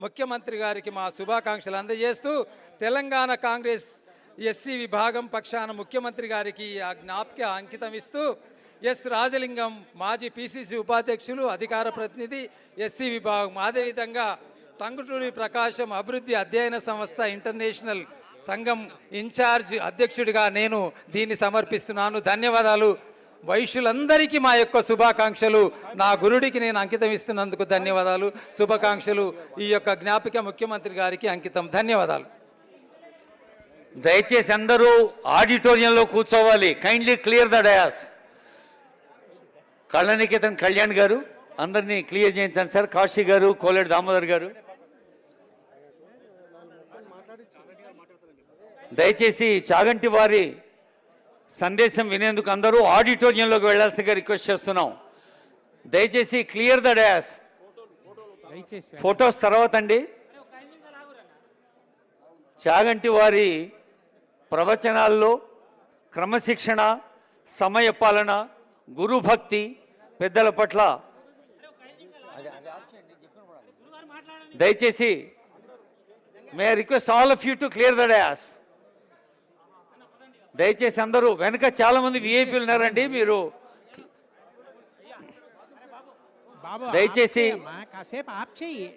ముఖ్యమంత్రి గారికి మా శుభాకాంక్షలు అందజేస్తూ తెలంగాణ కాంగ్రెస్ ఎస్సీ విభాగం పక్షాన ముఖ్యమంత్రి గారికి ఆ జ్ఞాపిక అంకితం ఇస్తూ ఎస్ రాజలింగం మాజీ పిసిసి ఉపాధ్యక్షులు అధికార ప్రతినిధి ఎస్సీ విభాగం, అదేవిధంగా టంగుటూరి ప్రకాశం అభివృద్ధి అధ్యయన సంస్థ ఇంటర్నేషనల్ సంఘం ఇన్ఛార్జ్ అధ్యక్షుడిగా నేను దీన్ని సమర్పిస్తున్నాను. ధన్యవాదాలు. వైశ్యులందరికీ మా యొక్క శుభాకాంక్షలు. నా గురుడికి నేను అంకితం ఇస్తున్నందుకు ధన్యవాదాలు, శుభాకాంక్షలు. ఈ యొక్క జ్ఞాపిక ముఖ్యమంత్రి గారికి అంకితం. ధన్యవాదాలు. దయచేసి అందరూ ఆడిటోరియంలో కూర్చోవాలి. Kindly clear the dais. Kalaniketan Kalyan గారు అందరినీ క్లియర్ చేయించండి సార్. కాశీ గారు, కోలేడు దామోదర్ గారు దయచేసి చాగంటి వారి సందేశం వినేందుకు అందరూ ఆడిటోరియంలోకి వెళ్లాల్సిందిగా రిక్వెస్ట్ చేస్తున్నాం. దయచేసి క్లియర్ ద డయాస్. ఫొటోస్ తర్వాత అండి. చాగంటి వారి ప్రవచనాల్లో క్రమశిక్షణ, సమయపాలన, గురుభక్తి, పెద్దల పట్ల దయచేసి may request all of you to clear the dais. దయచేసి అందరూ, వెనక చాలా మంది విఐపీలు ఉన్నారండి, మీరు దయచేసి కాసేపు ఆప్ చెయ్యి.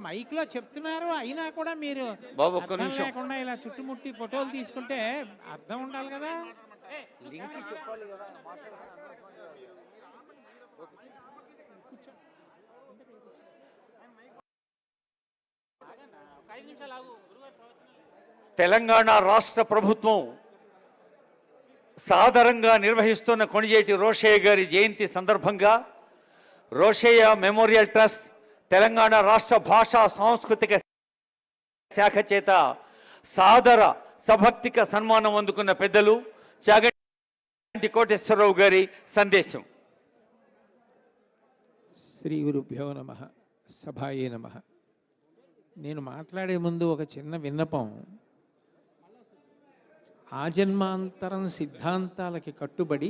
మైక్ లో చెప్తున్నారు అయినా కూడా మీరు బాబు ఒక్క నిమిషం లేకుండా ఇలా చుట్టుముట్టి ఫోటోలు తీసుకుంటే అర్థం ఉండాలి కదా. తెలంగాణ రాష్ట్ర ప్రభుత్వం సాదరంగా నిర్వహిస్తున్న కొణిజేటి రోషయ్య గారి జయంతి సందర్భంగా రోషయ్య మెమోరియల్ ట్రస్ట్ తెలంగాణ రాష్ట్ర భాషా సాంస్కృతిక శాఖ చేత సాదర సభక్తిక సన్మానం అందుకున్న పెద్దలు చాగంటి కోటేశ్వరరావు గారి సందేశం. శ్రీ గురుభ్యో నమః. సభాయే నమః. నేను మాట్లాడే ముందు ఒక చిన్న విన్నపం. ఆజన్మాంతరం సిద్ధాంతాలకి కట్టుబడి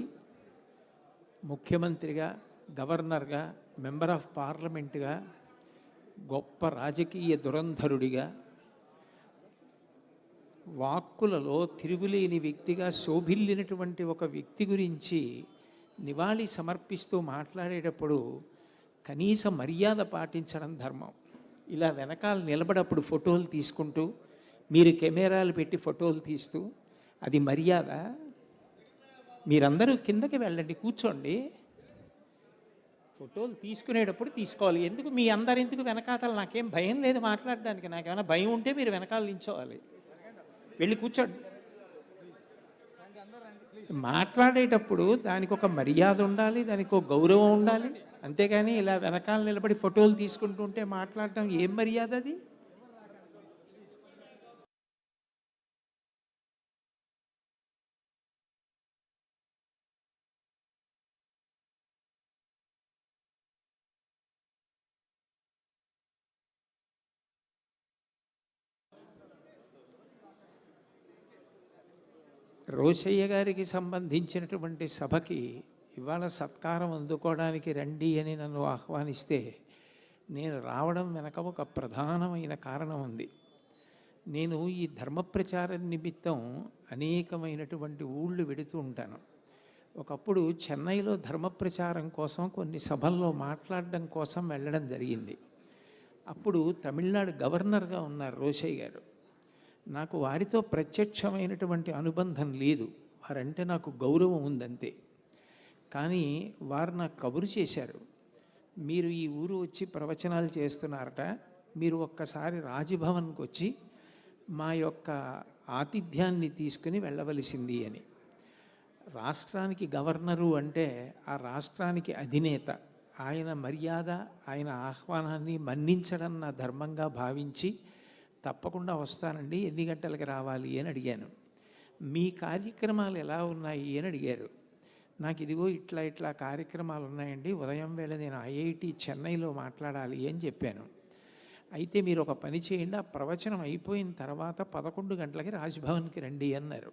ముఖ్యమంత్రిగా, గవర్నర్గా, మెంబర్ ఆఫ్ పార్లమెంటుగా, గొప్ప రాజకీయ దురంధరుడిగా, వాక్కులలో తిరుగులేని వ్యక్తిగా శోభిల్లినటువంటి ఒక వ్యక్తి గురించి నివాళి సమర్పిస్తూ మాట్లాడేటప్పుడు కనీస మర్యాద పాటించడం ధర్మం. ఇలా వెనకాల నిలబడప్పుడు ఫోటోలు తీసుకుంటూ, మీరు కెమెరాలు పెట్టి ఫోటోలు తీస్తూ, అది మర్యాద? మీరందరూ కిందకి వెళ్ళండి, కూర్చోండి. ఫోటోలు తీసుకునేటప్పుడు తీసుకోవాలి. ఎందుకు మీ అందరు ఎందుకు వెనకాతలు? నాకేం భయం లేదు మాట్లాడడానికి. నాకేమైనా భయం ఉంటే మీరు వెనకాల నించోవాలి. వెళ్ళి కూర్చోండి. మాట్లాడేటప్పుడు దానికి ఒక మర్యాద ఉండాలి, దానికి ఒక గౌరవం ఉండాలి. అంతేగాని ఇలా వెనకాల నిలబడి ఫోటోలు తీసుకుంటుంటే మాట్లాడటం ఏం మర్యాద అది? రోషయ్య గారికి సంబంధించినటువంటి సభకి ఇవాళ సత్కారం అందుకోవడానికి రండి అని నన్ను ఆహ్వానిస్తే నేను రావడం వెనక ఒక ప్రధానమైన కారణం ఉంది. నేను ఈ ధర్మ ప్రచారం నిమిత్తం అనేకమైనటువంటి ఊళ్ళు వెడుతూ ఉంటాను. ఒకప్పుడు చెన్నైలో ధర్మ ప్రచారం కోసం కొన్ని సభల్లో మాట్లాడడం కోసం వెళ్ళడం జరిగింది. అప్పుడు తమిళనాడు గవర్నర్గా ఉన్నారు రోషయ్య గారు. నాకు వారితో ప్రత్యక్షమైనటువంటి అనుబంధం లేదు, వారంటే నాకు గౌరవం ఉందంతే. కానీ వారు నాకు కబురు చేశారు, మీరు ఈ ఊరు వచ్చి ప్రవచనాలు చేస్తున్నారట, మీరు ఒక్కసారి రాజ్భవన్కి వచ్చి మా యొక్క ఆతిథ్యాన్ని తీసుకుని వెళ్ళవలసింది అని. రాష్ట్రానికి గవర్నరు అంటే ఆ రాష్ట్రానికి అధినేత. ఆయన మర్యాద, ఆయన ఆహ్వానాన్ని మన్నించడం నా ధర్మంగా భావించి తప్పకుండా వస్తానండి, ఎన్ని గంటలకి రావాలి అని అడిగాను. మీ కార్యక్రమాలు ఎలా ఉన్నాయి అని అడిగారు. నాకు ఇదిగో ఇట్లా కార్యక్రమాలు ఉన్నాయండి, ఉదయం వేళ నేను ఐఐటి చెన్నైలో మాట్లాడాలి అని చెప్పాను. అయితే మీరు ఒక పని చేయండి, ఆ ప్రవచనం అయిపోయిన తర్వాత 11 గంటలకి రాజ్భవన్కి రండి అన్నారు.